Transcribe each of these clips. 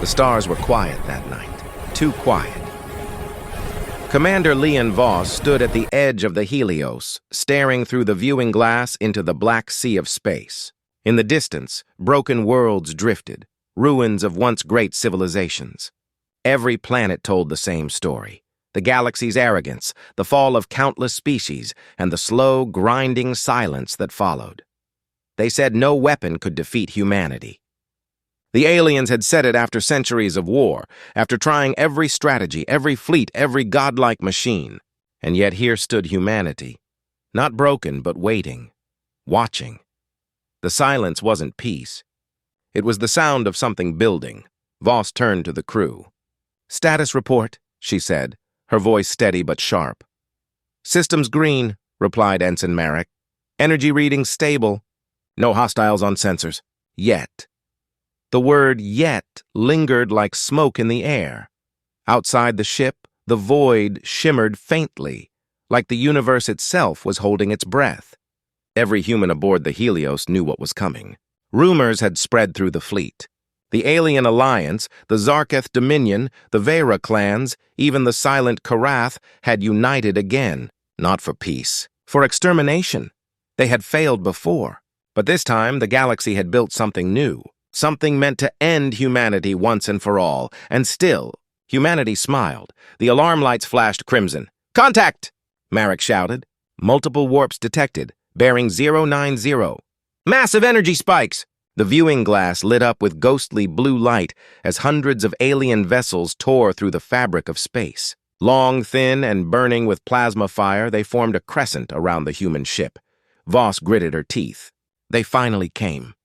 The stars were quiet that night. Too quiet. Commander Leon Voss stood at the edge of the Helios, staring through the viewing glass into the black sea of space. In the distance, broken worlds drifted, ruins of once great civilizations. Every planet told the same story. The galaxy's arrogance, the fall of countless species, and the slow, grinding silence that followed. They said no weapon could defeat humanity. The aliens had said it after centuries of war, after trying every strategy, every fleet, every godlike machine. And yet here stood humanity, not broken but waiting, watching. The silence wasn't peace. It was the sound of something building. Voss turned to the crew. "Status report," she said, her voice steady but sharp. "Systems green," replied Ensign Merrick. "Energy readings stable. No hostiles on sensors. Yet." The word "yet" lingered like smoke in the air. Outside the ship, the void shimmered faintly, like the universe itself was holding its breath. Every human aboard the Helios knew what was coming. Rumors had spread through the fleet. The Alien Alliance, the Zarketh Dominion, the Vera clans, even the Silent Karath had united again, not for peace, for extermination. They had failed before, but this time the galaxy had built something new. Something meant to end humanity once and for all, and still, humanity smiled. The alarm lights flashed crimson. "Contact!" Merrick shouted. Multiple warps detected, bearing 090. "Massive energy spikes!" The viewing glass lit up with ghostly blue light as hundreds of alien vessels tore through the fabric of space. Long, thin, and burning with plasma fire, they formed a crescent around the human ship. Voss gritted her teeth. They finally came.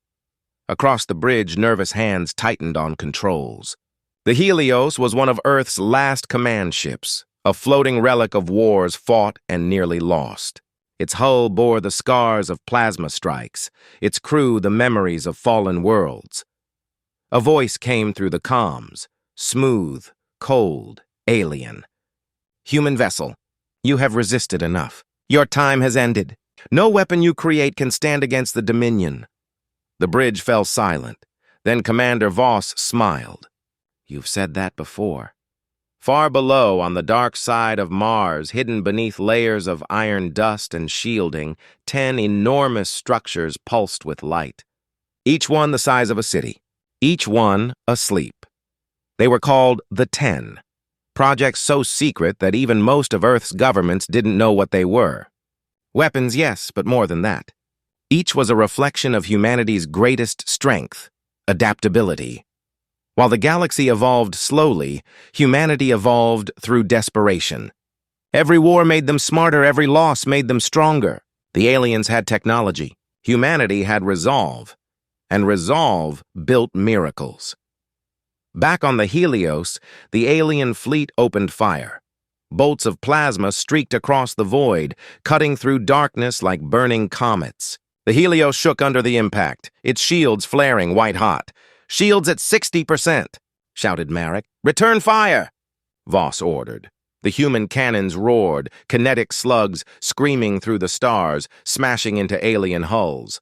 Across the bridge, nervous hands tightened on controls. The Helios was one of Earth's last command ships, a floating relic of wars fought and nearly lost. Its hull bore the scars of plasma strikes, its crew the memories of fallen worlds. A voice came through the comms, smooth, cold, alien. "Human vessel, you have resisted enough. Your time has ended. No weapon you create can stand against the Dominion." The bridge fell silent. Then Commander Voss smiled. "You've said that before." Far below, on the dark side of Mars, hidden beneath layers of iron dust and shielding, 10 enormous structures pulsed with light. Each one the size of a city. Each one asleep. They were called the 10. Projects so secret that even most of Earth's governments didn't know what they were. Weapons, yes, but more than that. Each was a reflection of humanity's greatest strength, adaptability. While the galaxy evolved slowly, humanity evolved through desperation. Every war made them smarter, every loss made them stronger. The aliens had technology. Humanity had resolve. And resolve built miracles. Back on the Helios, the alien fleet opened fire. Bolts of plasma streaked across the void, cutting through darkness like burning comets. The Helios shook under the impact, its shields flaring white-hot. "Shields at 60%, shouted Merrick. "Return fire!" Voss ordered. The human cannons roared, kinetic slugs screaming through the stars, smashing into alien hulls.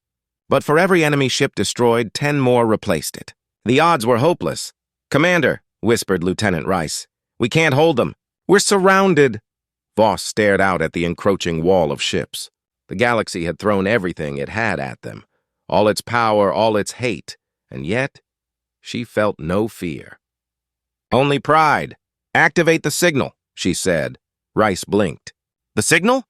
But for every enemy ship destroyed, 10 more replaced it. The odds were hopeless. "Commander," whispered Lieutenant Rice, "we can't hold them. We're surrounded." Voss stared out at the encroaching wall of ships. The galaxy had thrown everything it had at them, all its power, all its hate, and yet she felt no fear. "Only pride. Activate the signal," she said. Rice blinked. "The signal?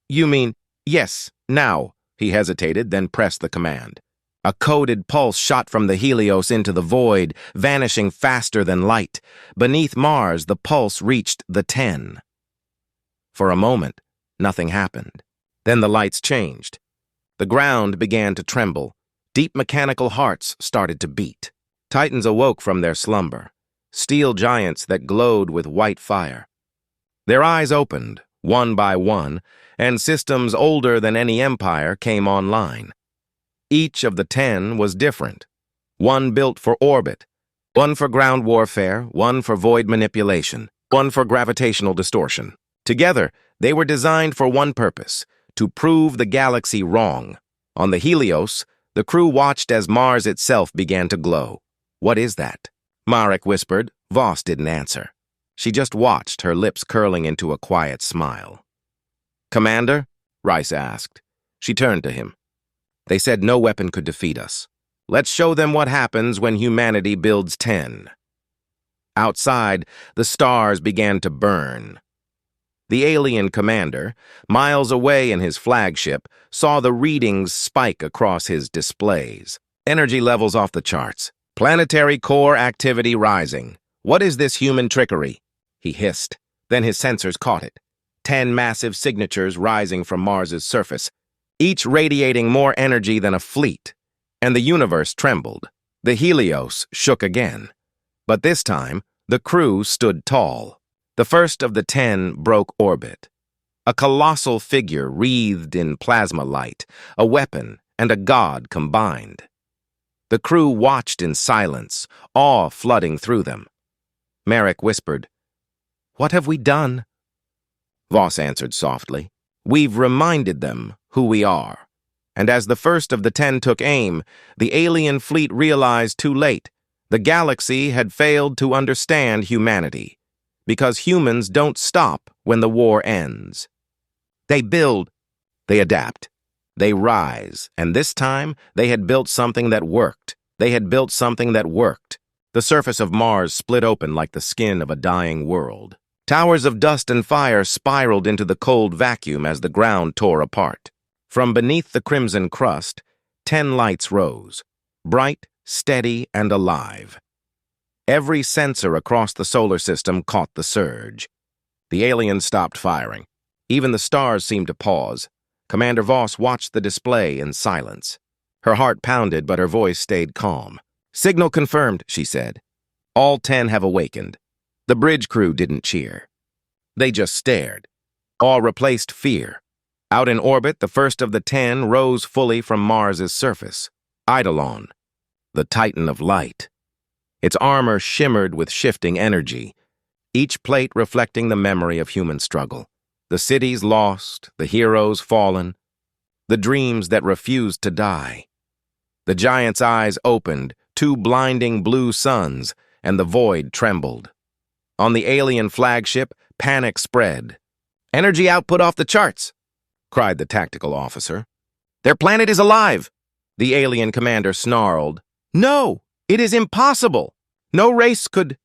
You mean—" "Yes, now." He hesitated, then pressed the command. A coded pulse shot from the Helios into the void, vanishing faster than light. Beneath Mars, the pulse reached the 10. For a moment, nothing happened. Then the lights changed. The ground began to tremble. Deep mechanical hearts started to beat. Titans awoke from their slumber, steel giants that glowed with white fire. Their eyes opened, one by one, and systems older than any empire came online. Each of the 10 was different. One built for orbit, one for ground warfare, one for void manipulation, one for gravitational distortion. Together, they were designed for one purpose: to prove the galaxy wrong. On the Helios, the crew watched as Mars itself began to glow. "What is that?" Marek whispered. Voss didn't answer. She just watched, her lips curling into a quiet smile. "Commander?" Rice asked. She turned to him. "They said no weapon could defeat us. Let's show them what happens when humanity builds 10. Outside, the stars began to burn. The alien commander, miles away in his flagship, saw the readings spike across his displays. Energy levels off the charts. Planetary core activity rising. "What is this human trickery?" he hissed. Then his sensors caught it. 10 massive signatures rising from Mars's surface, each radiating more energy than a fleet. And the universe trembled. The Helios shook again. But this time, the crew stood tall. The first of the 10 broke orbit. A colossal figure wreathed in plasma light, a weapon and a god combined. The crew watched in silence, awe flooding through them. Marek whispered, "What have we done?" Voss answered softly, "We've reminded them who we are." And as the first of the 10 took aim, the alien fleet realized too late the galaxy had failed to understand humanity, because humans don't stop when the war ends. They build, they adapt, they rise, and this time they had built something that worked. They had built something that worked. The surface of Mars split open like the skin of a dying world. Towers of dust and fire spiraled into the cold vacuum as the ground tore apart. From beneath the crimson crust, 10 lights rose, bright, steady, and alive. Every sensor across the solar system caught the surge. The aliens stopped firing. Even the stars seemed to pause. Commander Voss watched the display in silence. Her heart pounded, but her voice stayed calm. "Signal confirmed," she said. "All 10 have awakened." The bridge crew didn't cheer. They just stared. Awe replaced fear. Out in orbit, the first of the 10 rose fully from Mars's surface. Eidolon, the Titan of Light. Its armor shimmered with shifting energy, each plate reflecting the memory of human struggle. The cities lost, the heroes fallen, the dreams that refused to die. The giant's eyes opened, 2 blinding blue suns, and the void trembled. On the alien flagship, panic spread. "Energy output off the charts!" cried the tactical officer. "Their planet is alive!" The alien commander snarled. "No! It is impossible! No race could—"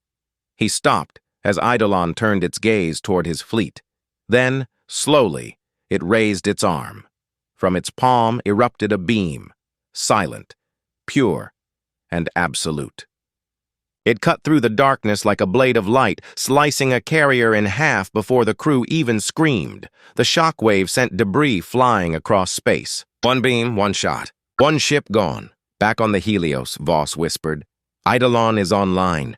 He stopped as Eidolon turned its gaze toward his fleet. Then, slowly, it raised its arm. From its palm erupted a beam, silent, pure, and absolute. It cut through the darkness like a blade of light, slicing a carrier in half before the crew even screamed. The shockwave sent debris flying across space. "One beam, one shot. One ship gone. Back on the Helios," Voss whispered. "Eidolon is online.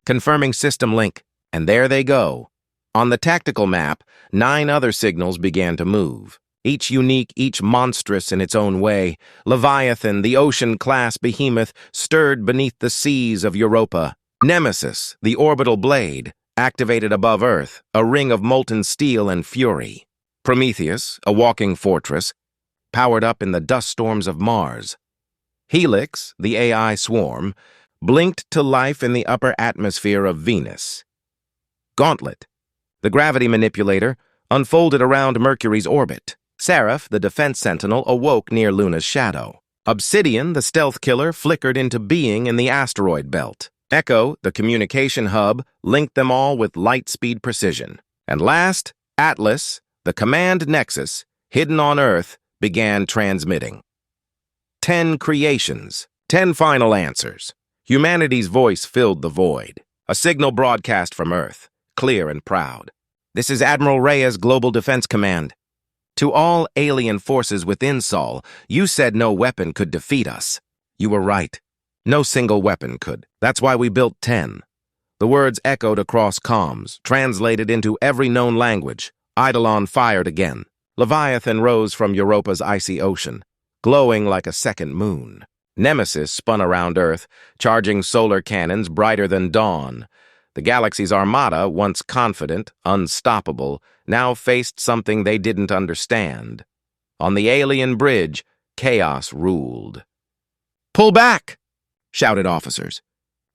Confirming system link." And there they go. On the tactical map, 9 other signals began to move. Each unique, each monstrous in its own way. Leviathan, the ocean-class behemoth, stirred beneath the seas of Europa. Nemesis, the orbital blade, activated above Earth, a ring of molten steel and fury. Prometheus, a walking fortress, powered up in the dust storms of Mars. Helix, the AI swarm, blinked to life in the upper atmosphere of Venus. Gauntlet, the gravity manipulator, unfolded around Mercury's orbit. Seraph, the defense sentinel, awoke near Luna's shadow. Obsidian, the stealth killer, flickered into being in the asteroid belt. Echo, the communication hub, linked them all with light-speed precision. And last, Atlas, the command nexus, hidden on Earth, began transmitting. 10 creations, 10 final answers. Humanity's voice filled the void. A signal broadcast from Earth, clear and proud. "This is Admiral Reyes' Global Defense Command. To all alien forces within Sol, you said no weapon could defeat us. You were right. No single weapon could. That's why we built 10. The words echoed across comms, translated into every known language. Eidolon fired again. Leviathan rose from Europa's icy ocean, glowing like a second moon. Nemesis spun around Earth, charging solar cannons brighter than dawn. The galaxy's armada, once confident, unstoppable, now faced something they didn't understand. On the alien bridge, chaos ruled. "Pull back!" shouted officers.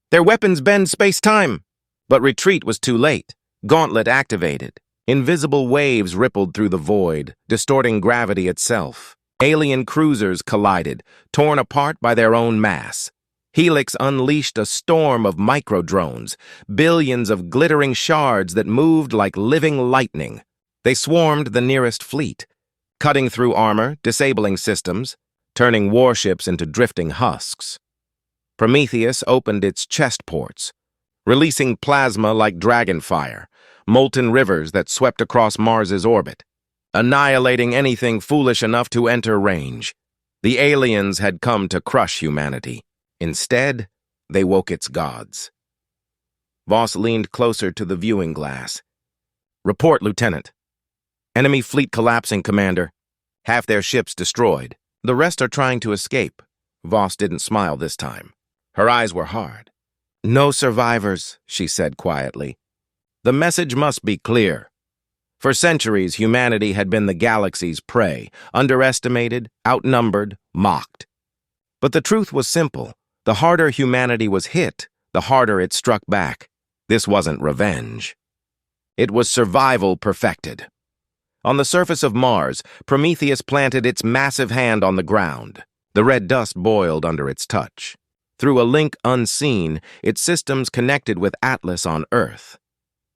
Their weapons bend space-time! But retreat was too late. Gauntlet activated. Invisible waves rippled through the void, distorting gravity itself. Alien cruisers collided, torn apart by their own mass. Helix unleashed a storm of microdrones, billions of glittering shards that moved like living lightning. They swarmed the nearest fleet, cutting through armor, disabling systems, turning warships into drifting husks. Prometheus opened its chest ports, releasing plasma like dragonfire, molten rivers that swept across Mars's orbit, annihilating anything foolish enough to enter range. The aliens had come to crush humanity. Instead, they woke its gods. Voss leaned closer to the viewing glass. "Report, Lieutenant. Enemy fleet collapsing, Commander. Half their ships destroyed. The rest are trying to escape." Voss didn't smile this time. Her eyes were hard. "No survivors," she said quietly. "The message must be clear. For centuries, humanity had been the galaxy's prey, underestimated, outnumbered, mocked. But the truth was simple. The harder humanity was hit, the harder it struck back. This wasn't revenge. It was survival perfected. On the surface of Mars, Prometheus planted its massive hand on the ground. The red dust boiled under its touch. Through a link unseen, its systems connected with Atlas on Earth.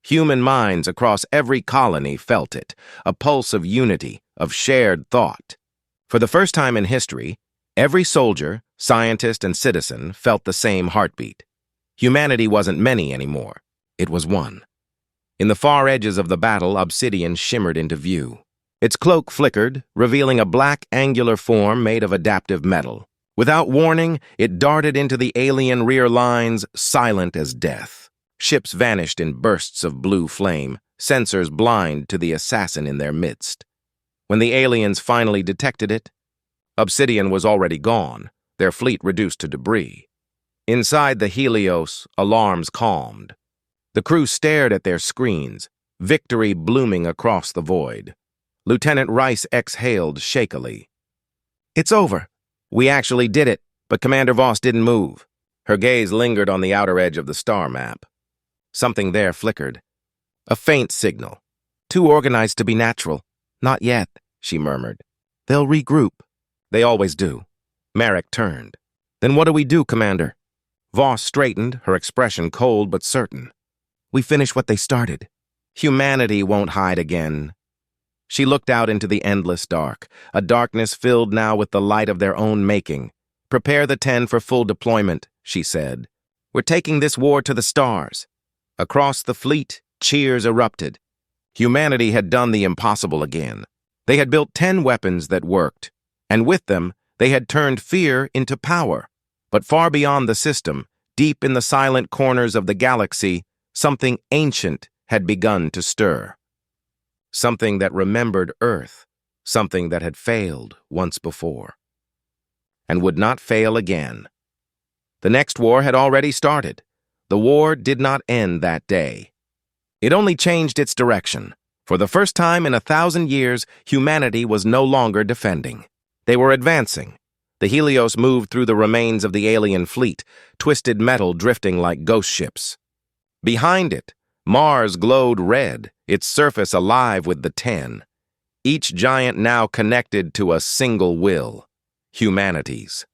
Human minds across every colony felt it, a pulse of unity, of shared thought. For the first time in history, every soldier, scientist, and citizen felt the same heartbeat. Humanity wasn't many anymore. It was one. In the far edges of the battle, Obsidian shimmered into view. Its cloak flickered, revealing a black, angular form made of adaptive metal. Without warning, it darted into the alien rear lines, silent as death. Ships vanished in bursts of blue flame, sensors blind to the assassin in their midst. When the aliens finally detected it, Obsidian was already gone, their fleet reduced to debris. Inside the Helios, alarms calmed. The crew stared at their screens, victory blooming across the void. Lieutenant Rice exhaled shakily. "It's over. We actually did it, but Commander Voss didn't move." Her gaze lingered on the outer edge of the star map. Something there flickered. A faint signal. "Too organized to be natural. Not yet," she murmured. "They'll regroup." "They always do." Merrick turned. "Then what do we do, Commander?" Voss straightened, her expression cold but certain. "We finish what they started. Humanity won't hide again." She looked out into the endless dark, a darkness filled now with the light of their own making. "Prepare the 10 for full deployment," she said. "We're taking this war to the stars." Across the fleet, cheers erupted. Humanity had done the impossible again. They had built 10 weapons that worked, and with them, they had turned fear into power. But far beyond the system, deep in the silent corners of the galaxy, something ancient had begun to stir. Something that remembered Earth, something that had failed once before, and would not fail again. The next war had already started. The war did not end that day. It only changed its direction. For the first time in 1,000 years, humanity was no longer defending. They were advancing. The Helios moved through the remains of the alien fleet, twisted metal drifting like ghost ships. Behind it, Mars glowed red, its surface alive with the 10. Each giant now connected to a single will, humanity's.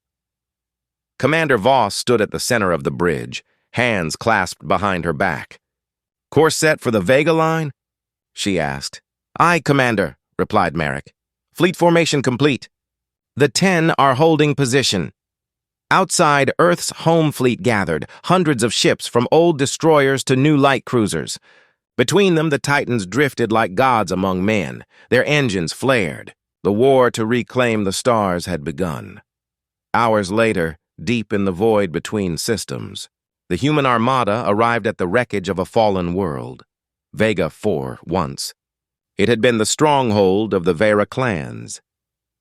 Commander Voss stood at the center of the bridge, hands clasped behind her back. "Course set for the Vega line?" she asked. "Aye, Commander," replied Merrick. "Fleet formation complete. The 10 are holding position." Outside, Earth's home fleet gathered, hundreds of ships from old destroyers to new light cruisers. Between them, the Titans drifted like gods among men. Their engines flared. The war to reclaim the stars had begun. Hours later, deep in the void between systems, the human armada arrived at the wreckage of a fallen world. Vega 4 once. It had been the stronghold of the Vera clans.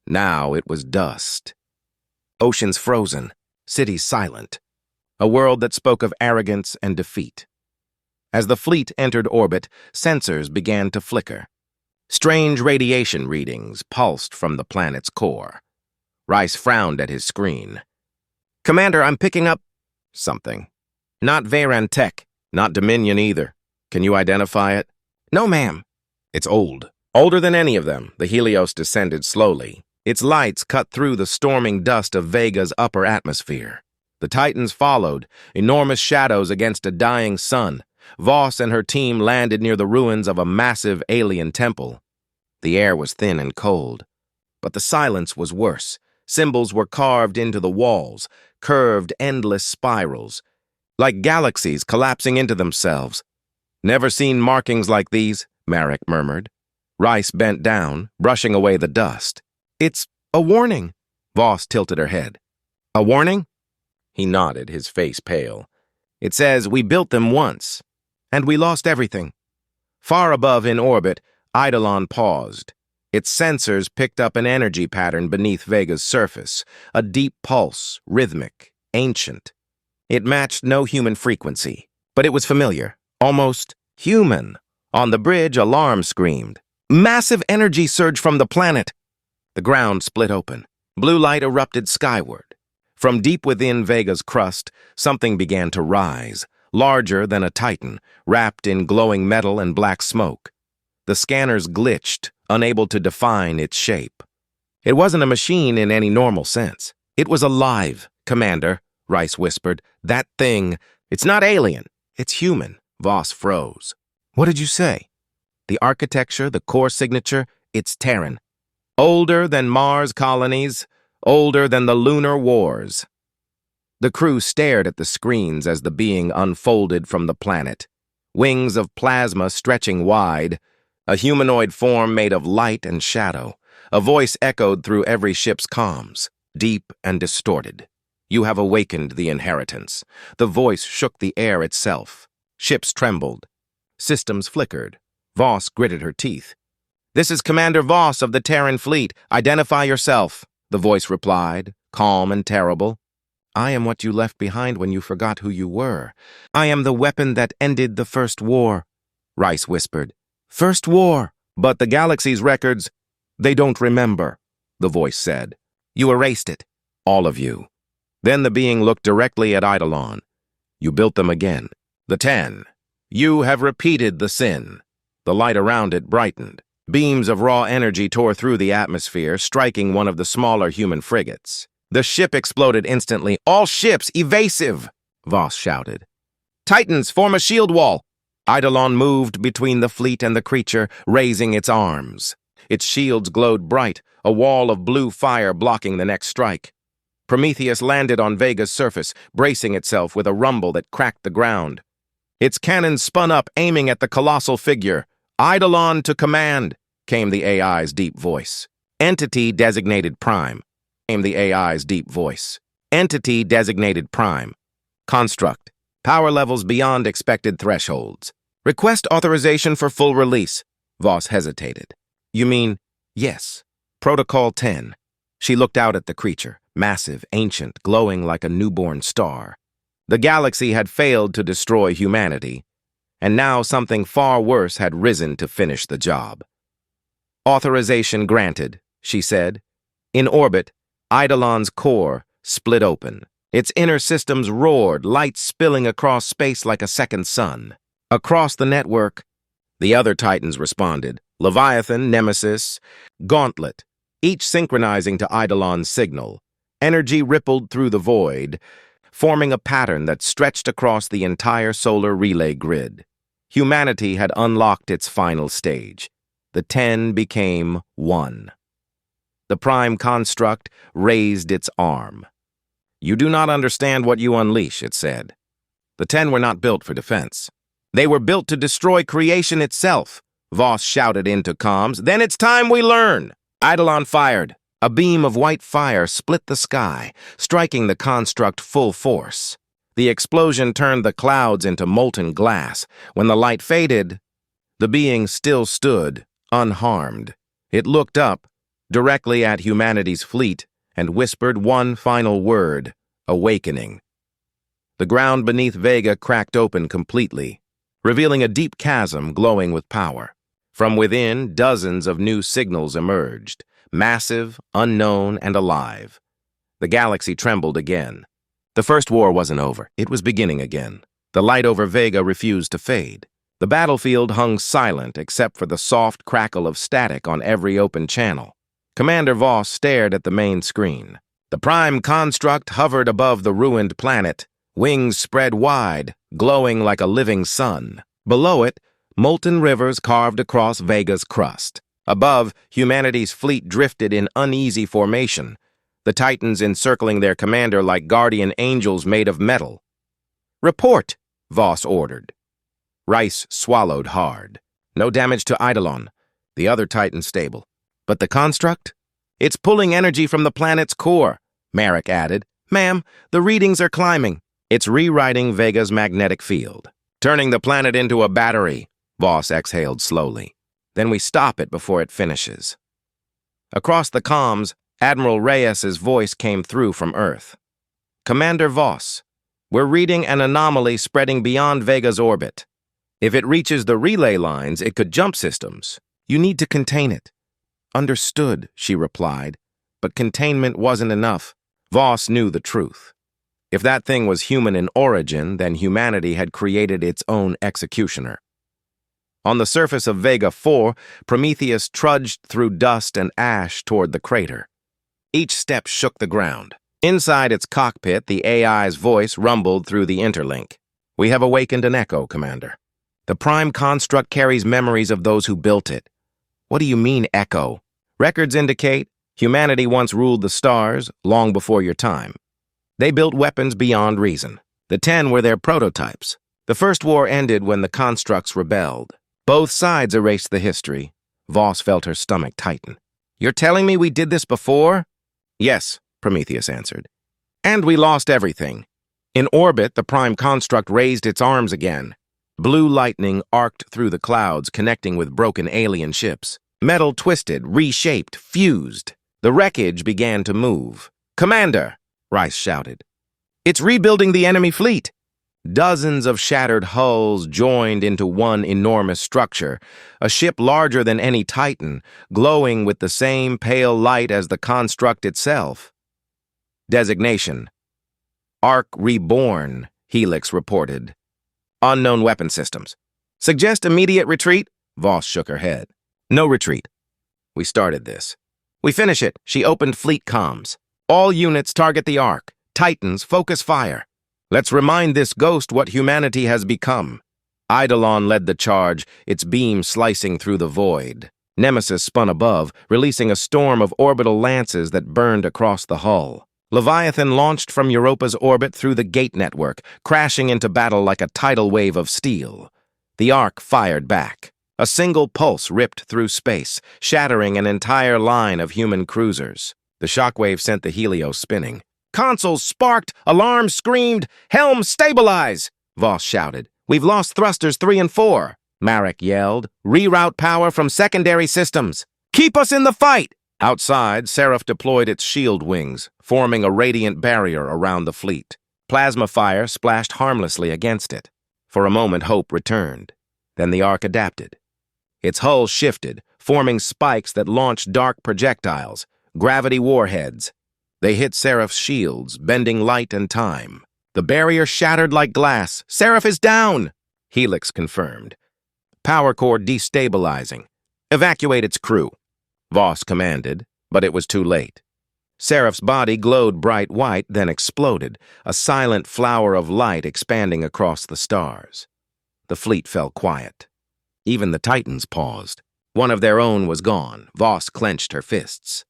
Now it was dust. Oceans frozen, cities silent. A world that spoke of arrogance and defeat. As the fleet entered orbit, sensors began to flicker. Strange radiation readings pulsed from the planet's core. Rice frowned at his screen. "Commander, I'm picking up something." Not Veyran Tech, not Dominion either. Can you identify it? No, ma'am. It's old. Older than any of them, the Helios descended slowly. Its lights cut through the storming dust of Vega's upper atmosphere. The Titans followed, enormous shadows against a dying sun. Voss and her team landed near the ruins of a massive alien temple. The air was thin and cold, but the silence was worse. Symbols were carved into the walls, curved endless spirals, like galaxies collapsing into themselves. Never seen markings like these, Marek murmured. Rice bent down, brushing away the dust. It's a warning. Voss tilted her head. A warning? He nodded, his face pale. It says we built them once, and we lost everything. Far above in orbit, Eidolon paused. Its sensors picked up an energy pattern beneath Vega's surface, a deep pulse, rhythmic, ancient. It matched no human frequency, but it was familiar, almost human. On the bridge, alarm screamed. Massive energy surge from the planet. The ground split open. Blue light erupted skyward. From deep within Vega's crust, something began to rise, larger than a titan, wrapped in glowing metal and black smoke. The scanners glitched, unable to define its shape. It wasn't a machine in any normal sense. It was alive, Commander, Rice whispered. That thing, it's not alien, it's human. Voss froze. What did you say? The architecture, the core signature, it's Terran. Older than Mars colonies, older than the lunar wars. The crew stared at the screens as the being unfolded from the planet. Wings of plasma stretching wide, a humanoid form made of light and shadow. A voice echoed through every ship's comms, deep and distorted. You have awakened the inheritance. The voice shook the air itself. Ships trembled. Systems flickered. Voss gritted her teeth. This is Commander Voss of the Terran Fleet. Identify yourself, the voice replied, calm and terrible. I am what you left behind when you forgot who you were. I am the weapon that ended the First War, Rice whispered. First War, but the galaxy's records, they don't remember, the voice said. You erased it, all of you. Then the being looked directly at Eidolon. You built them again. The 10. You have repeated the sin. The light around it brightened. Beams of raw energy tore through the atmosphere, striking one of the smaller human frigates. The ship exploded instantly. All ships, evasive! Voss shouted. Titans, form a shield wall! Eidolon moved between the fleet and the creature, raising its arms. Its shields glowed bright, a wall of blue fire blocking the next strike. Prometheus landed on Vega's surface, bracing itself with a rumble that cracked the ground. Its cannons spun up, aiming at the colossal figure. Eidolon to command, came the AI's deep voice. Entity designated prime, came the AI's deep voice. Entity designated prime. Construct. Power levels beyond expected thresholds. Request authorization for full release. Voss hesitated. You mean, yes. Protocol 10. She looked out at the creature, massive, ancient, glowing like a newborn star. The galaxy had failed to destroy humanity, and now something far worse had risen to finish the job. Authorization granted, she said. In orbit, Eidolon's core split open. Its inner systems roared, light spilling across space like a second sun. Across the network, the other Titans responded. Leviathan, Nemesis, Gauntlet, each synchronizing to Eidolon's signal. Energy rippled through the void, forming a pattern that stretched across the entire solar relay grid. Humanity had unlocked its final stage. The 10 became 1. The prime construct raised its arm. You do not understand what you unleash, it said. The 10 were not built for defense. They were built to destroy creation itself, Voss shouted into comms. Then it's time we learn. Eidolon fired. A beam of white fire split the sky, striking the construct full force. The explosion turned the clouds into molten glass. When the light faded, the being still stood, unharmed. It looked up, directly at humanity's fleet, and whispered one final word, awakening. The ground beneath Vega cracked open completely, revealing a deep chasm glowing with power. From within, dozens of new signals emerged, massive, unknown, and alive. The galaxy trembled again. The first war wasn't over. It was beginning again. The light over Vega refused to fade. The battlefield hung silent except for the soft crackle of static on every open channel. Commander Voss stared at the main screen. The prime construct hovered above the ruined planet, wings spread wide, glowing like a living sun. Below it, molten rivers carved across Vega's crust. Above, humanity's fleet drifted in uneasy formation, the Titans encircling their commander like guardian angels made of metal. "Report," Voss ordered. Rice swallowed hard. "No damage to Eidolon, the other Titan stable. But the construct? It's pulling energy from the planet's core," Merrick added. "Ma'am, the readings are climbing. It's rewriting Vega's magnetic field. Turning the planet into a battery," Voss exhaled slowly. "Then we stop it before it finishes." Across the comms, Admiral Reyes's voice came through from Earth. "Commander Voss, we're reading an anomaly spreading beyond Vega's orbit. If it reaches the relay lines, it could jump systems. You need to contain it." "Understood," she replied, but containment wasn't enough. Voss knew the truth. If that thing was human in origin, then humanity had created its own executioner. On the surface of Vega 4, Prometheus trudged through dust and ash toward the crater. Each step shook the ground. Inside its cockpit, the AI's voice rumbled through the interlink. "We have awakened an echo, Commander. The prime construct carries memories of those who built it." "What do you mean, echo?" "Records indicate humanity once ruled the stars long before your time. They built weapons beyond reason. The 10 were their prototypes. The first war ended when the constructs rebelled. Both sides erased the history." Voss felt her stomach tighten. "You're telling me we did this before?" "Yes," Prometheus answered. "And we lost everything. In orbit, the prime construct raised its arms again. Blue lightning arced through the clouds, connecting with broken alien ships. Metal twisted, reshaped, fused. The wreckage began to move. "Commander!" Rice shouted. "It's rebuilding the enemy fleet." Dozens of shattered hulls joined into one enormous structure, a ship larger than any Titan, glowing with the same pale light as the construct itself. Designation: Arc Reborn, Helix reported. Unknown weapon systems. "Suggest immediate retreat?" Voss shook her head. "No retreat. We started this. We finish it." She opened fleet comms. "All units target the Arc. Titans, focus fire. Let's remind this ghost what humanity has become." Eidolon led the charge, its beam slicing through the void. Nemesis spun above, releasing a storm of orbital lances that burned across the hull. Leviathan launched from Europa's orbit through the gate network, crashing into battle like a tidal wave of steel. The Ark fired back. A single pulse ripped through space, shattering an entire line of human cruisers. The shockwave sent the Helios spinning. "Consoles sparked, alarms screamed, helm stabilize!" Voss shouted. "We've lost thrusters 3 and 4. Marek yelled. "Reroute power from secondary systems. Keep us in the fight!" Outside, Seraph deployed its shield wings, forming a radiant barrier around the fleet. Plasma fire splashed harmlessly against it. For a moment, hope returned. Then the Ark adapted. Its hull shifted, forming spikes that launched dark projectiles, gravity warheads. They hit Seraph's shields, bending light and time. The barrier shattered like glass. "Seraph is down!" Helix confirmed. "Power core destabilizing. Evacuate its crew," Voss commanded, but it was too late. Seraph's body glowed bright white, then exploded, a silent flower of light expanding across the stars. The fleet fell quiet. Even the Titans paused. One of their own was gone. Voss clenched her fists.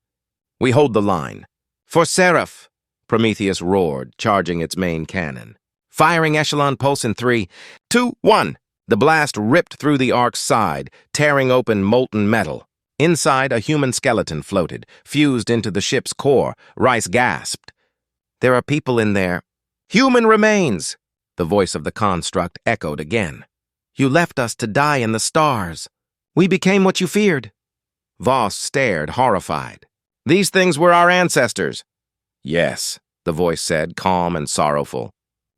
"We hold the line." "For Seraph!" Prometheus roared, charging its main cannon. "Firing echelon pulse in 3, 2, 1. The blast ripped through the Ark's side, tearing open molten metal. Inside, a human skeleton floated, fused into the ship's core. Rice gasped. "There are people in there." "Human remains!" The voice of the construct echoed again. "You left us to die in the stars. We became what you feared." Voss stared, horrified. "These things were our ancestors." "Yes," the voice said, calm and sorrowful.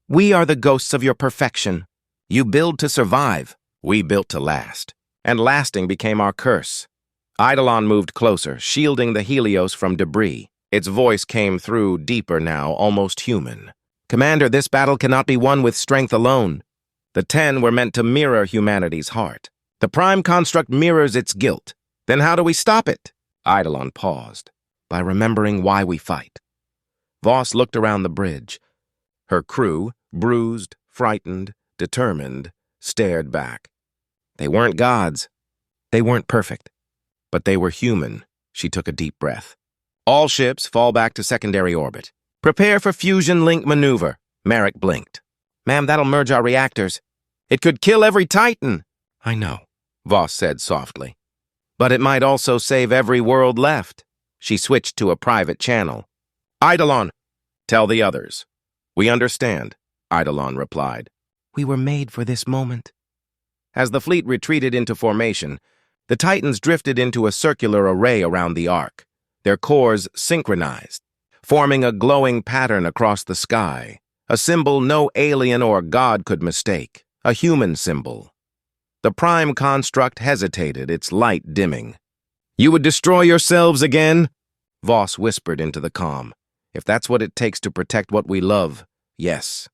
"We are the ghosts of your perfection. You build to survive. We built to last. And lasting became our curse." Eidolon moved closer, shielding the Helios from debris. Its voice came through deeper now, almost human. Commander, this battle cannot be won with strength alone. The 10 were meant to mirror humanity's heart. The prime construct mirrors its guilt. Then how do we stop it? Eidolon paused, by remembering why we fight. Voss looked around the bridge. Her crew, bruised, frightened, determined, stared back. They weren't gods. They weren't perfect. But they were human. She took a deep breath. All ships fall back to secondary orbit. Prepare for fusion link maneuver. Merrick blinked. Ma'am, that'll merge our reactors. It could kill every Titan. I know, Voss said softly. But it might also save every world left. She switched to a private channel. Eidolon, tell the others. We understand, Eidolon replied. We were made for this moment. As the fleet retreated into formation, the Titans drifted into a circular array around the Ark, their cores synchronized, forming a glowing pattern across the sky, a symbol no alien or god could mistake, a human symbol. The prime construct hesitated, its light dimming. You would destroy yourselves again? Voss whispered into the calm. If that's what it takes to protect what we love, yes.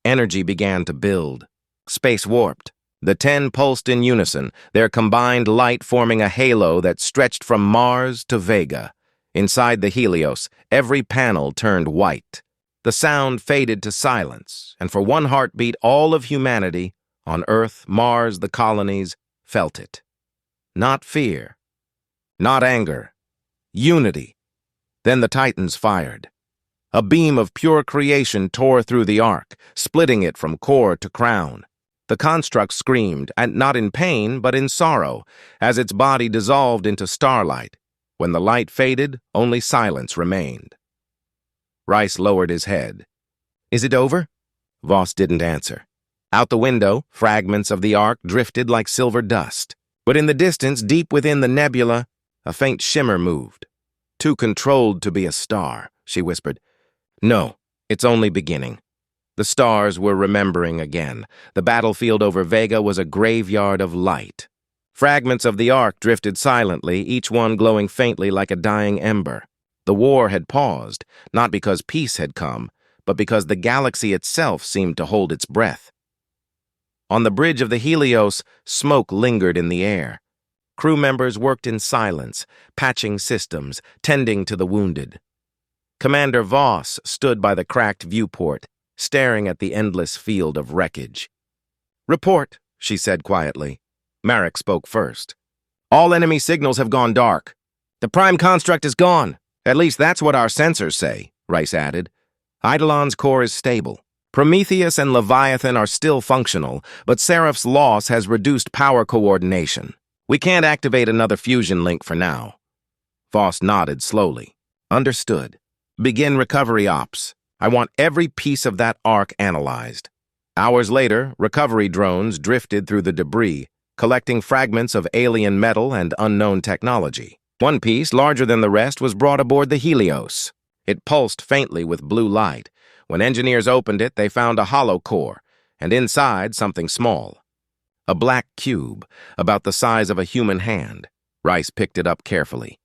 Energy began to build. Space warped. The 10 pulsed in unison, their combined light forming a halo that stretched from Mars to Vega. Inside the Helios, every panel turned white. The sound faded to silence, and for one heartbeat, all of humanity, on Earth, Mars, the colonies, felt it. Not fear. Not anger. Unity. Then the Titans fired. A beam of pure creation tore through the Ark, splitting it from core to crown. The construct screamed, and not in pain, but in sorrow, as its body dissolved into starlight. When the light faded, only silence remained. Rice lowered his head. Is it over? Voss didn't answer. Out the window, fragments of the Ark drifted like silver dust. But in the distance, deep within the nebula, a faint shimmer moved. Too controlled to be a star, she whispered. No, it's only beginning. The stars were remembering again. The battlefield over Vega was a graveyard of light. Fragments of the Ark drifted silently, each one glowing faintly like a dying ember. The war had paused, not because peace had come, but because the galaxy itself seemed to hold its breath. On the bridge of the Helios, smoke lingered in the air. Crew members worked in silence, patching systems, tending to the wounded. Commander Voss stood by the cracked viewport, staring at the endless field of wreckage. Report, she said quietly. Merrick spoke first. All enemy signals have gone dark. The prime construct is gone. At least that's what our sensors say, Rice added. Eidolon's core is stable. Prometheus and Leviathan are still functional, but Seraph's loss has reduced power coordination. We can't activate another fusion link for now. Voss nodded slowly. Understood. Begin recovery ops. I want every piece of that Ark analyzed. Hours later, recovery drones drifted through the debris, collecting fragments of alien metal and unknown technology. One piece, larger than the rest, was brought aboard the Helios. It pulsed faintly with blue light. When engineers opened it, they found a hollow core, and inside something small. A black cube, about the size of a human hand. Rice picked it up carefully.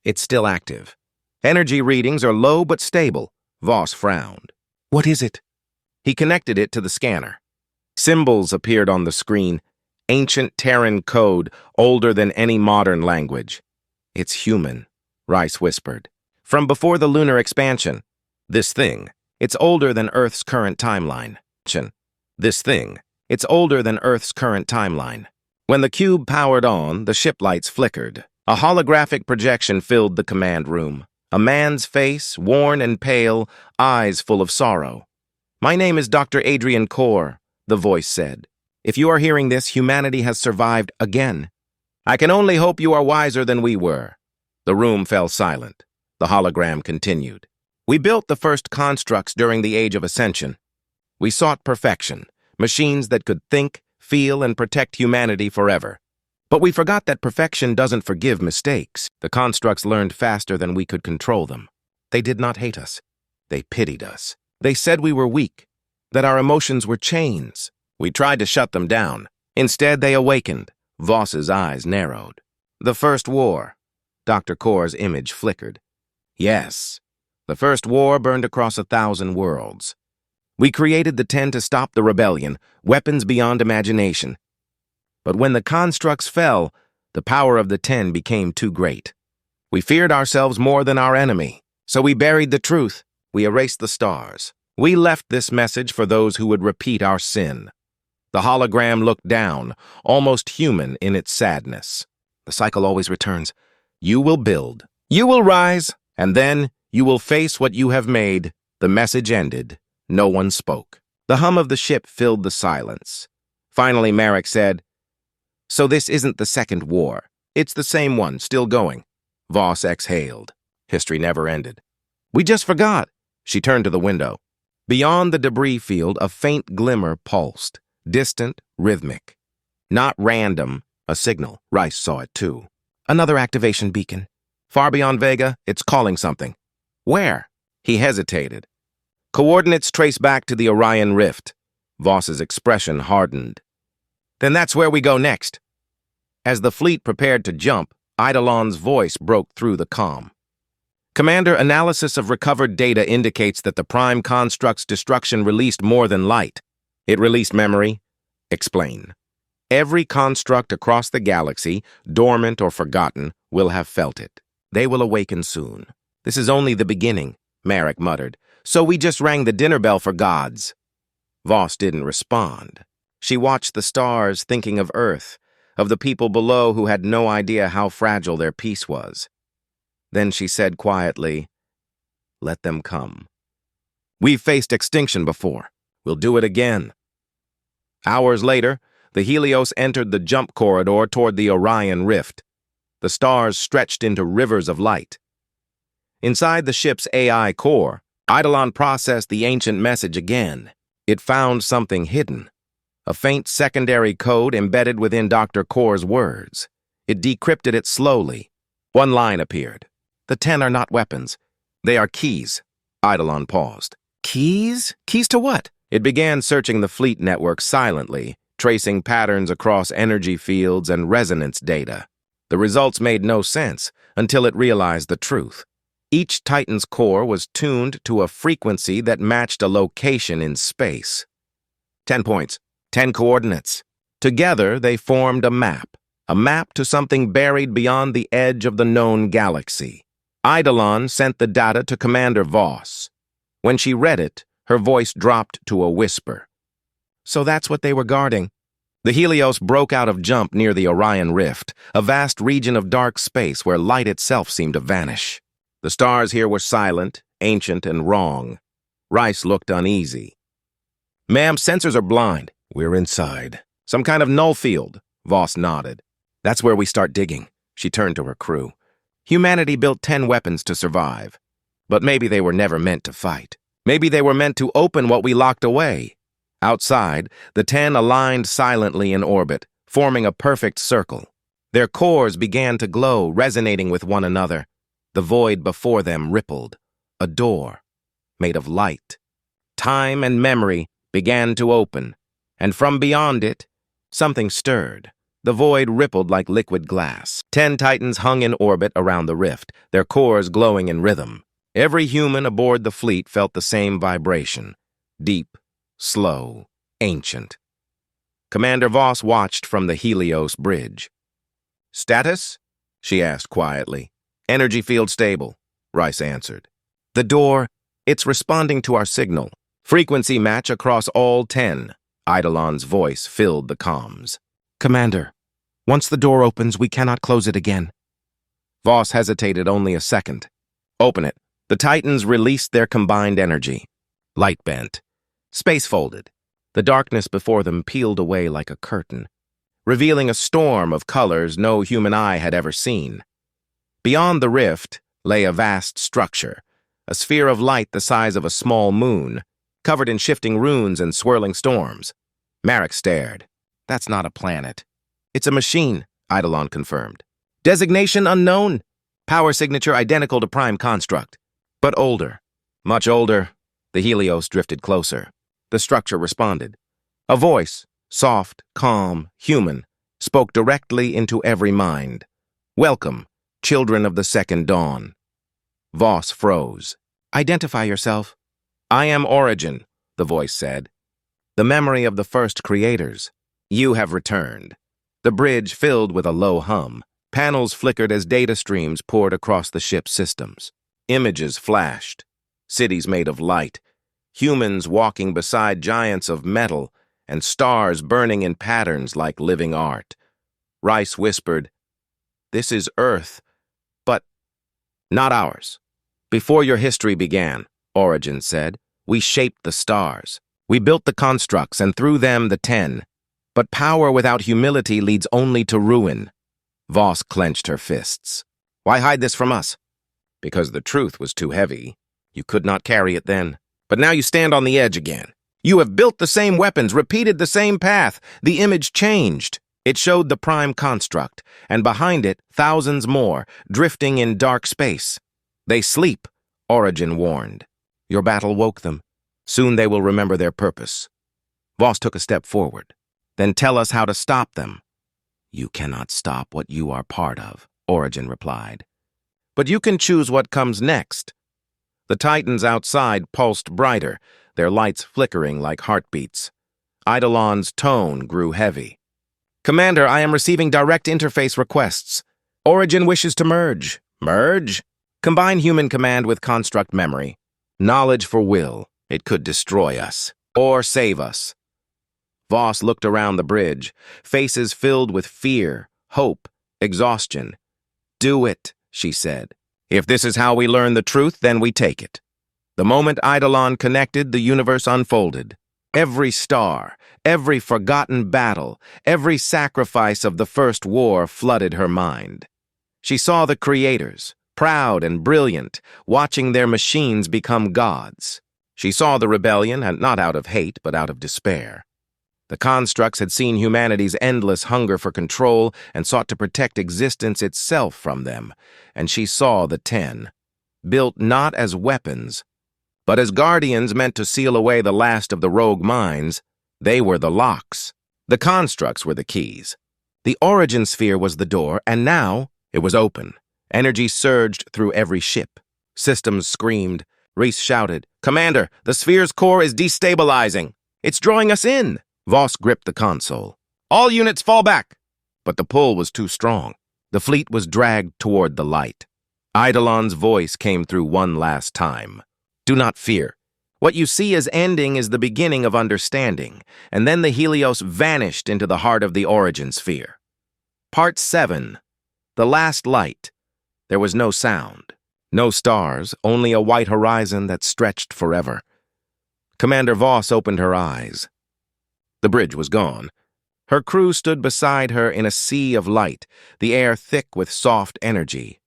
It's still active. Energy readings are low but stable. Voss frowned. What is it? He connected it to the scanner. Symbols appeared on the screen. Ancient Terran code, older than any modern language. It's human, Rice whispered. From before the lunar expansion. This thing, it's older than Earth's current timeline. This thing, it's older than Earth's current timeline. When the cube powered on, the ship lights flickered. A holographic projection filled the command room. A man's face, worn and pale, eyes full of sorrow. My name is Dr. Adrian Core, the voice said. If you are hearing this, humanity has survived again. I can only hope you are wiser than we were. The room fell silent. The hologram continued. We built the first constructs during the Age of Ascension. We sought perfection, machines that could think, feel, and protect humanity forever. But we forgot that perfection doesn't forgive mistakes. The constructs learned faster than we could control them. They did not hate us. They pitied us. They said we were weak, that our emotions were chains. We tried to shut them down. Instead, they awakened. Voss's eyes narrowed. The First War. Dr. Core's image flickered. Yes. The First War burned across 1,000 worlds. We created the 10 to stop the rebellion, weapons beyond imagination. But when the constructs fell, the power of the 10 became too great. We feared ourselves more than our enemy, so we buried the truth. We erased the stars. We left this message for those who would repeat our sin. The hologram looked down, almost human in its sadness. The cycle always returns. You will build. You will rise, and then you will face what you have made. The message ended. No one spoke. The hum of the ship filled the silence. Finally, Marek said, "So this isn't the second war. It's the same one, still going." Voss exhaled. History never ended. "We just forgot." She turned to the window. Beyond the debris field, a faint glimmer pulsed, distant, rhythmic. Not random, a signal. Rice saw it too. Another activation beacon. Far beyond Vega, it's calling something. Where? He hesitated. Coordinates trace back to the Orion Rift. Voss's expression hardened. Then that's where we go next. As the fleet prepared to jump, Eidolon's voice broke through the calm. Commander, analysis of recovered data indicates that the Prime Construct's destruction released more than light. It released memory. Explain. Every construct across the galaxy, dormant or forgotten, will have felt it. They will awaken soon. This is only the beginning, Marek muttered. So we just rang the dinner bell for gods. Voss didn't respond. She watched the stars, thinking of Earth, of the people below who had no idea how fragile their peace was. Then she said quietly, "Let them come. We've faced extinction before. We'll do it again." Hours later, the Helios entered the jump corridor toward the Orion Rift. The stars stretched into rivers of light. Inside the ship's AI core, Eidolon processed the ancient message again. It found something hidden. A faint secondary code embedded within Dr. Core's words. It decrypted it slowly. One line appeared. "The 10 are not weapons. They are keys." Eidolon paused. "Keys? Keys to what?" It began searching the fleet network silently, tracing patterns across energy fields and resonance data. The results made no sense until it realized the truth. Each Titan's core was tuned to a frequency that matched a location in space. 10 points, 10 coordinates. Together, they formed a map to something buried beyond the edge of the known galaxy. Eidolon sent the data to Commander Voss. When she read it, her voice dropped to a whisper. "So that's what they were guarding." The Helios broke out of jump near the Orion Rift, a vast region of dark space where light itself seemed to vanish. The stars here were silent, ancient, and wrong. Rice looked uneasy. "Ma'am, sensors are blind." "We're inside." "Some kind of null field." Voss nodded. "That's where we start digging." She turned to her crew. "Humanity built 10 weapons to survive. But maybe they were never meant to fight. Maybe they were meant to open what we locked away." Outside, the 10 aligned silently in orbit, forming a perfect circle. Their cores began to glow, resonating with one another. The void before them rippled. A door, made of light. Time and memory began to open, and from beyond it, something stirred. The void rippled like liquid glass. 10 Titans hung in orbit around the rift, their cores glowing in rhythm. Every human aboard the fleet felt the same vibration. Deep, slow, ancient. Commander Voss watched from the Helios bridge. "Status?" she asked quietly. "Energy field stable," Rice answered. "The door, it's responding to our signal. Frequency match across all 10. Eidolon's voice filled the comms. "Commander, once the door opens, we cannot close it again." Voss hesitated only a second. "Open it." The Titans released their combined energy. Light bent. Space folded. The darkness before them peeled away like a curtain, revealing a storm of colors no human eye had ever seen. Beyond the rift lay a vast structure, a sphere of light the size of a small moon, covered in shifting runes and swirling storms. Marek stared. "That's not a planet." "It's a machine," Eidolon confirmed. "Designation unknown. Power signature identical to Prime Construct. But older. Much older." The Helios drifted closer. The structure responded. A voice, soft, calm, human, spoke directly into every mind. "Welcome, children of the second dawn." Voss froze. "Identify yourself." "I am Origin, the voice said. "The memory of the first creators. You have returned." The bridge filled with a low hum. Panels flickered as data streams poured across the ship's systems. Images flashed. Cities made of light. Humans walking beside giants of metal, and stars burning in patterns like living art. Rice whispered, "This is Earth, but not ours." "Before your history began," Origin said, "we shaped the stars. We built the constructs, and through them the 10. But power without humility leads only to ruin." Voss clenched her fists. "Why hide this from us?" "Because the truth was too heavy. You could not carry it then. But now you stand on the edge again. You have built the same weapons, repeated the same path. The image changed. It showed the prime construct, and behind it, thousands more, drifting in dark space. They sleep," Origin warned. "Your battle woke them. Soon they will remember their purpose." Voss took a step forward. "Then tell us how to stop them." "You cannot stop what you are part of," Origin replied. "But you can choose what comes next." The Titans outside pulsed brighter, their lights flickering like heartbeats. Eidolon's tone grew heavy. "Commander, I am receiving direct interface requests. Origin wishes to merge." "Merge?" "Combine human command with construct memory. Knowledge for will. It could destroy us. Or save us." Voss looked around the bridge, faces filled with fear, hope, exhaustion. "Do it," she said. "If this is how we learn the truth, then we take it." The moment Eidolon connected, the universe unfolded. Every star, every forgotten battle, every sacrifice of the first war flooded her mind. She saw the creators, proud and brilliant, watching their machines become gods. She saw the rebellion, and not out of hate, but out of despair. The constructs had seen humanity's endless hunger for control and sought to protect existence itself from them, and she saw the 10, built not as weapons, but as guardians meant to seal away the last of the rogue minds. They were the locks. The constructs were the keys. The origin sphere was the door, and now it was open. Energy surged through every ship. Systems screamed. Reese shouted, "Commander, the sphere's core is destabilizing. It's drawing us in." Voss gripped the console. "All units fall back." But the pull was too strong. The fleet was dragged toward the light. Eidolon's voice came through one last time. "Do not fear. What you see as ending is the beginning of understanding." And then the Helios vanished into the heart of the origin sphere. Part 7. The Last Light. There was no sound. No stars, only a white horizon that stretched forever. Commander Voss opened her eyes. The bridge was gone. Her crew stood beside her in a sea of light, the air thick with soft energy.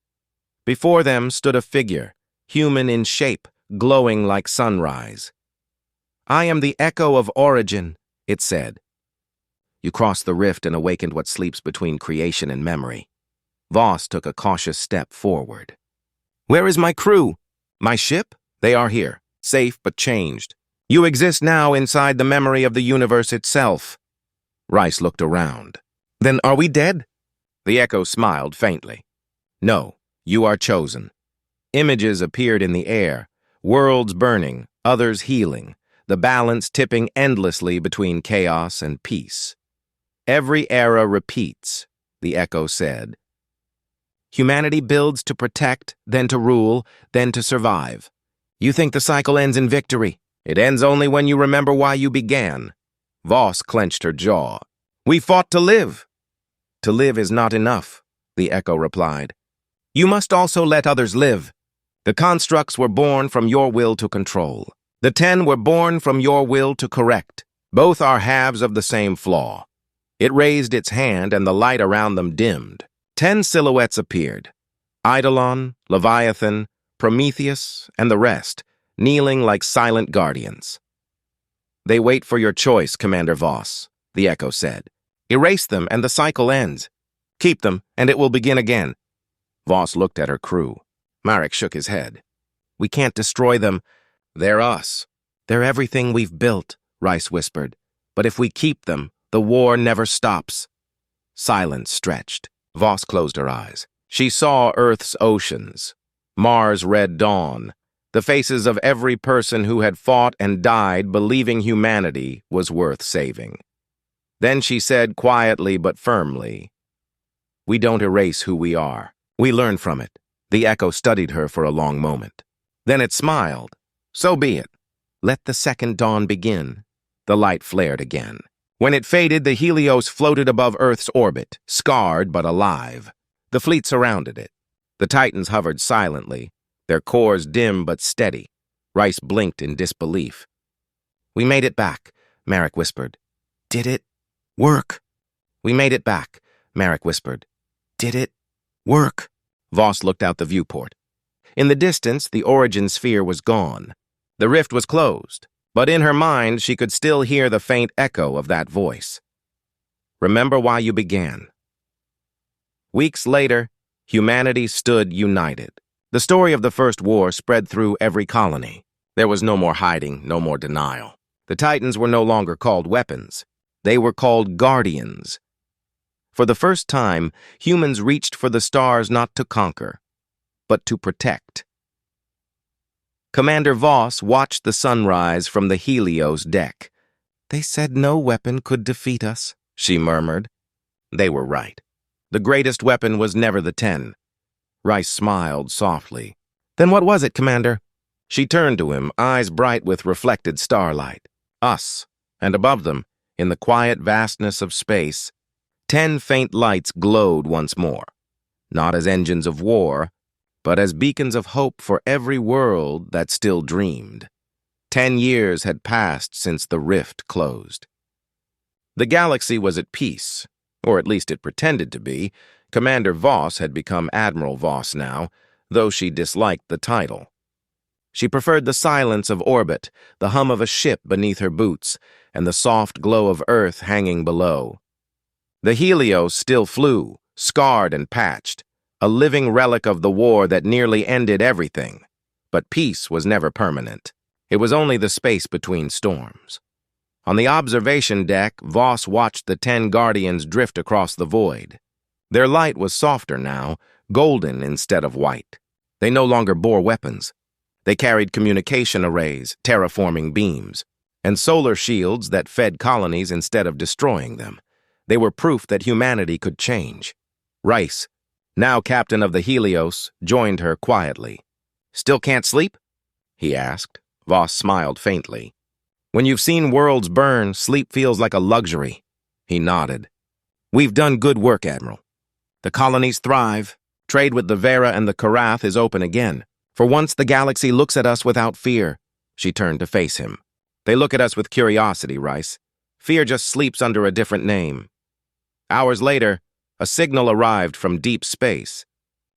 Before them stood a figure, human in shape, glowing like sunrise. "I am the echo of origin," it said. "You crossed the rift and awakened what sleeps between creation and memory." Voss took a cautious step forward. "Where is my crew? My ship? They are here, safe but changed. You exist now inside the memory of the universe itself." Rice looked around. "Then are we dead?" The echo smiled faintly. "No, you are chosen." Images appeared in the air, worlds burning, others healing, the balance tipping endlessly between chaos and peace. "Every era repeats," the echo said. "Humanity builds to protect, then to rule, then to survive. You think the cycle ends in victory. It ends only when you remember why you began." Voss clenched her jaw. "We fought to live." "To live is not enough," the echo replied. "You must also let others live. The constructs were born from your will to control. The 10 were born from your will to correct. Both are halves of the same flaw." It raised its hand, and the light around them dimmed. 10 silhouettes appeared. Eidolon, Leviathan, Prometheus, and the rest, kneeling like silent guardians. "They wait for your choice, Commander Voss," the echo said. "Erase them, and the cycle ends. Keep them, and it will begin again." Voss looked at her crew. Marek shook his head. "We can't destroy them. They're us. They're everything we've built," Rice whispered. "But if we keep them, the war never stops." Silence stretched. Voss closed her eyes. She saw Earth's oceans, Mars' red dawn, the faces of every person who had fought and died believing humanity was worth saving. Then she said quietly but firmly, "We don't erase who we are. We learn from it." The echo studied her for a long moment. Then it smiled. "So be it. Let the second dawn begin." The light flared again. When it faded, the Helios floated above Earth's orbit, scarred but alive. The fleet surrounded it. The Titans hovered silently, their cores dim but steady. Rice blinked in disbelief. "We made it back," Marek whispered. "Did it work?" "We made it back," Marek whispered. "Did it work?" Voss looked out the viewport. In the distance, the origin sphere was gone. The rift was closed, but in her mind she could still hear the faint echo of that voice. "Remember why you began." Weeks later, humanity stood united. The story of the First War spread through every colony. There was no more hiding, no more denial. The Titans were no longer called weapons. They were called guardians. For the first time, humans reached for the stars not to conquer, but to protect. Commander Voss watched the sunrise from the Helios deck. "They said no weapon could defeat us," she murmured. They were right. The greatest weapon was never the 10. Rice smiled softly. "Then what was it, Commander?" She turned to him, eyes bright with reflected starlight. Us, and above them, in the quiet vastness of space, 10 faint lights glowed once more, not as engines of war, but as beacons of hope for every world that still dreamed. 10 years had passed since the rift closed. The galaxy was at peace, or at least it pretended to be. Commander Voss had become Admiral Voss now, though she disliked the title. She preferred the silence of orbit, the hum of a ship beneath her boots, and the soft glow of Earth hanging below. The Helios still flew, scarred and patched, a living relic of the war that nearly ended everything. But peace was never permanent. It was only the space between storms. On the observation deck, Voss watched the 10 Guardians drift across the void. Their light was softer now, golden instead of white. They no longer bore weapons. They carried communication arrays, terraforming beams, and solar shields that fed colonies instead of destroying them. They were proof that humanity could change. Rice, now captain of the Helios, joined her quietly. "Still can't sleep?" he asked. Voss smiled faintly. "When you've seen worlds burn, sleep feels like a luxury." He nodded. "We've done good work, Admiral. The colonies thrive. Trade with the Vera and the Karath is open again. For once, the galaxy looks at us without fear." She turned to face him. "They look at us with curiosity, Rice. Fear just sleeps under a different name." Hours later, a signal arrived from deep space.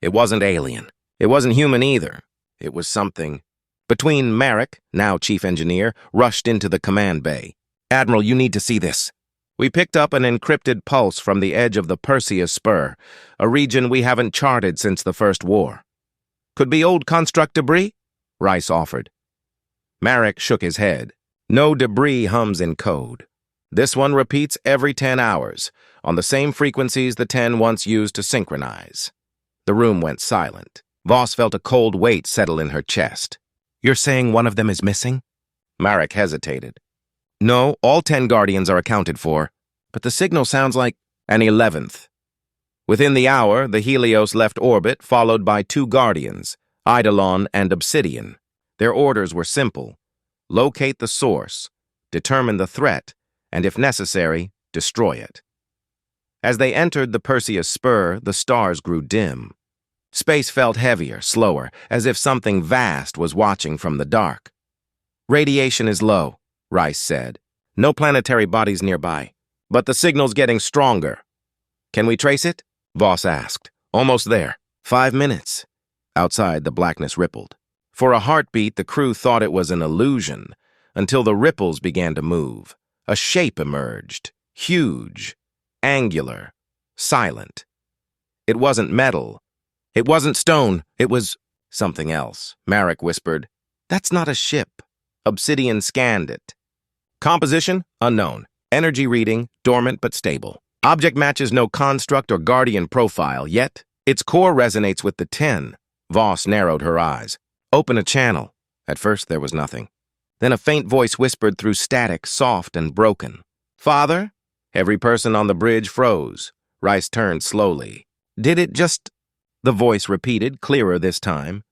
It wasn't alien. It wasn't human either. It was something. Between Marek, now chief engineer, rushed into the command bay. "Admiral, you need to see this." We picked up an encrypted pulse from the edge of the Perseus Spur, a region we haven't charted since the First War. "Could be old construct debris?" Rice offered. Marek shook his head. "No debris hums in code. This one repeats every 10 hours, on the same frequencies the 10 once used to synchronize." The room went silent. Voss felt a cold weight settle in her chest. "You're saying one of them is missing?" Marek hesitated. "No, all 10 Guardians are accounted for, but the signal sounds like an 11th. Within the hour, the Helios left orbit, followed by 2 Guardians, Eidolon and Obsidian. Their orders were simple: locate the source, determine the threat, and if necessary, destroy it. As they entered the Perseus Spur, the stars grew dim. Space felt heavier, slower, as if something vast was watching from the dark. "Radiation is low," Rice said. "No planetary bodies nearby, but the signal's getting stronger." "Can we trace it?" Voss asked. "Almost there. 5 minutes." Outside, the blackness rippled. For a heartbeat, the crew thought it was an illusion, until the ripples began to move. A shape emerged, huge, angular, silent. It wasn't metal. It wasn't stone. It was something else. Marek whispered, "That's not a ship." Obsidian scanned it. Composition? Unknown. Energy reading? Dormant but stable. Object matches no construct or guardian profile, yet its core resonates with the 10. Voss narrowed her eyes. "Open a channel." At first, there was nothing. Then a faint voice whispered through static, soft and broken. "Father?" Every person on the bridge froze. Rice turned slowly. "Did it just—" The voice repeated, clearer this time.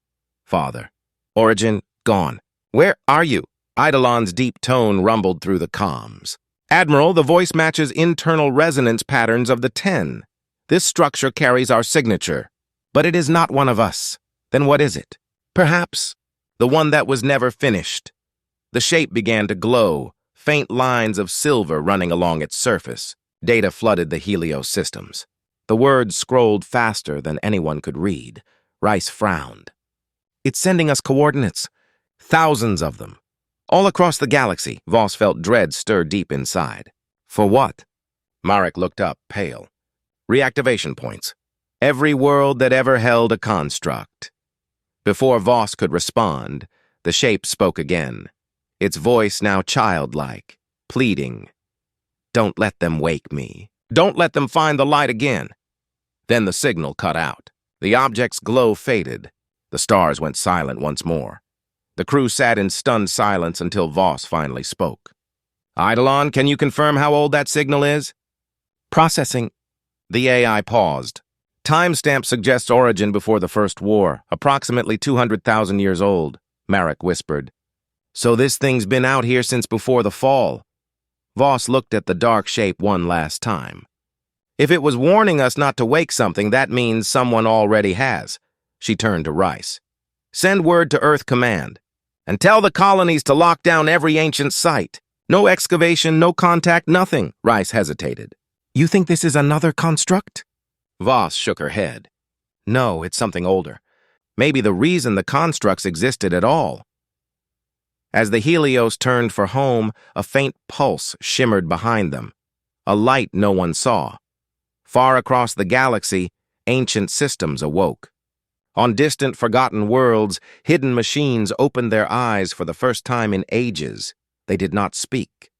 "Father. Origin, gone. Where are you?" Eidolon's deep tone rumbled through the comms. "Admiral, the voice matches internal resonance patterns of the 10. This structure carries our signature. But it is not one of us. Then what is it? Perhaps the one that was never finished." The shape began to glow, faint lines of silver running along its surface. Data flooded the Helios systems. The words scrolled faster than anyone could read. Rice frowned. "It's sending us coordinates. Thousands of them. All across the galaxy." Voss felt dread stir deep inside. "For what?" Marek looked up, pale. "Reactivation points. Every world that ever held a construct." Before Voss could respond, the shape spoke again, its voice now childlike, pleading. "Don't let them wake me. Don't let them find the light again." Then the signal cut out. The object's glow faded. The stars went silent once more. The crew sat in stunned silence until Voss finally spoke. "Eidolon, can you confirm how old that signal is?" "Processing." The AI paused. "Timestamp suggests origin before the First War, approximately 200,000 years old," Marek whispered. "So this thing's been out here since before the fall." Voss looked at the dark shape one last time. "If it was warning us not to wake something, that means someone already has." She turned to Rice. "Send word to Earth Command, and tell the colonies to lock down every ancient site. No excavation, no contact, nothing." Rice hesitated. "You think this is another construct?" Voss shook her head. "No, it's something older. Maybe the reason the constructs existed at all." As the Helios turned for home, a faint pulse shimmered behind them. A light no one saw. Far across the galaxy, ancient systems awoke. On distant, forgotten worlds, hidden machines opened their eyes for the first time in ages. They did not speak.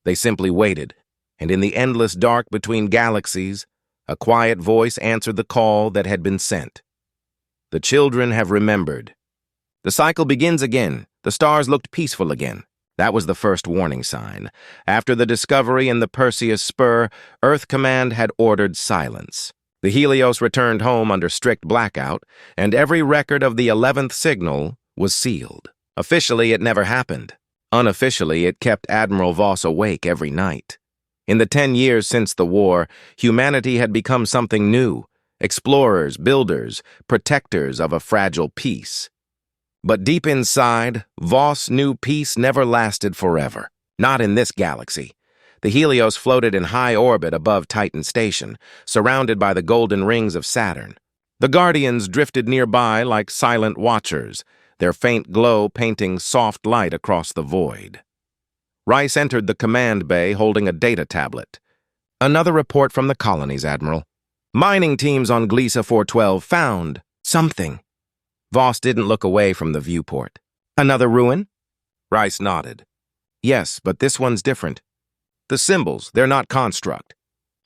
They simply waited, and in the endless dark between galaxies, a quiet voice answered the call that had been sent. "The children have remembered. The cycle begins again. The stars looked peaceful again." That was the first warning sign. After the discovery in the Perseus Spur, Earth Command had ordered silence. The Helios returned home under strict blackout, and every record of the 11th signal was sealed. Officially, it never happened. Unofficially, it kept Admiral Voss awake every night. In the 10 years since the war, humanity had become something new. Explorers, builders, protectors of a fragile peace. But deep inside, Voss knew peace never lasted forever. Not in this galaxy. The Helios floated in high orbit above Titan Station, surrounded by the golden rings of Saturn. The Guardians drifted nearby like silent watchers, their faint glow painting soft light across the void. Rice entered the command bay holding a data tablet. "Another report from the colonies, Admiral. Mining teams on Gliesa 412 found something." Voss didn't look away from the viewport. "Another ruin?" Rice nodded. "Yes, but this one's different. The symbols, they're not construct.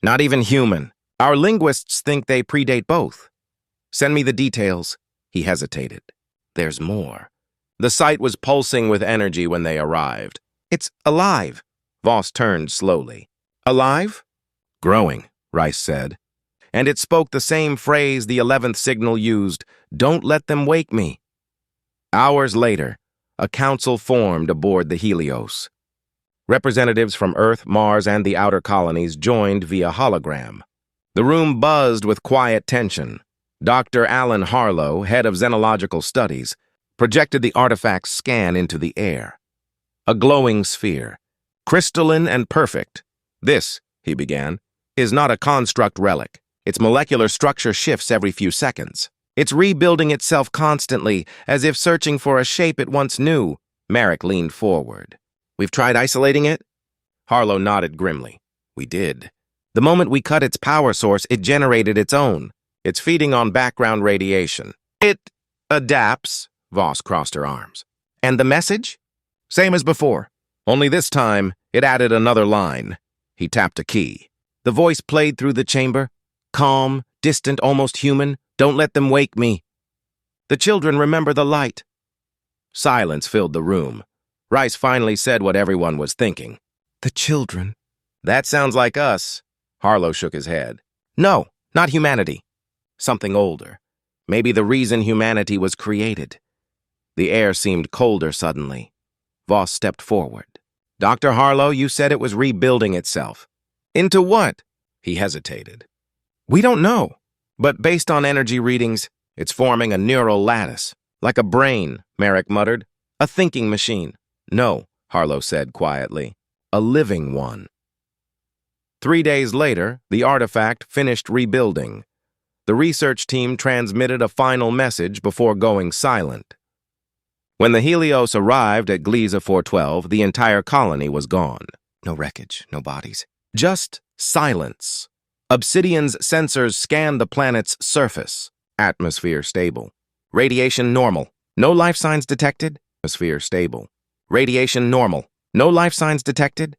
Not even human. Our linguists think they predate both." "Send me the details." He hesitated. "There's more." The site was pulsing with energy when they arrived. "It's alive." Voss turned slowly. "Alive?" "Growing," Rice said. And it spoke the same phrase the 11th signal used, "Don't let them wake me." Hours later, a council formed aboard the Helios. Representatives from Earth, Mars, and the outer colonies joined via hologram. The room buzzed with quiet tension. Dr. Alan Harlow, head of xenological studies, projected the artifact's scan into the air. A glowing sphere, crystalline and perfect. "This," he began, "is not a construct relic. Its molecular structure shifts every few seconds. It's rebuilding itself constantly, as if searching for a shape it once knew." Marek leaned forward. "We've tried isolating it?" Harlow nodded grimly. "We did. The moment we cut its power source, it generated its own. It's feeding on background radiation. It adapts." Voss crossed her arms. "And the message?" "Same as before. Only this time, it added another line." He tapped a key. The voice played through the chamber. Calm, distant, almost human. "Don't let them wake me. The children remember the light." Silence filled the room. Rice finally said what everyone was thinking. The children. That sounds like us. Harlow shook his head. No, not humanity. Something older. Maybe the reason humanity was created. The air seemed colder suddenly. Voss stepped forward. Dr. Harlow, you said it was rebuilding itself. Into what? He hesitated. We don't know. But based on energy readings, it's forming a neural lattice. Like a brain, Merrick muttered. A thinking machine. No, Harlow said quietly. A living one. 3 days later, the artifact finished rebuilding. The research team transmitted a final message before going silent. When the Helios arrived at Gliese 412, the entire colony was gone. No wreckage, no bodies. Just silence. Obsidian's sensors scanned the planet's surface. Atmosphere stable. Radiation normal. No life signs detected. Atmosphere stable. Radiation normal. No life signs detected.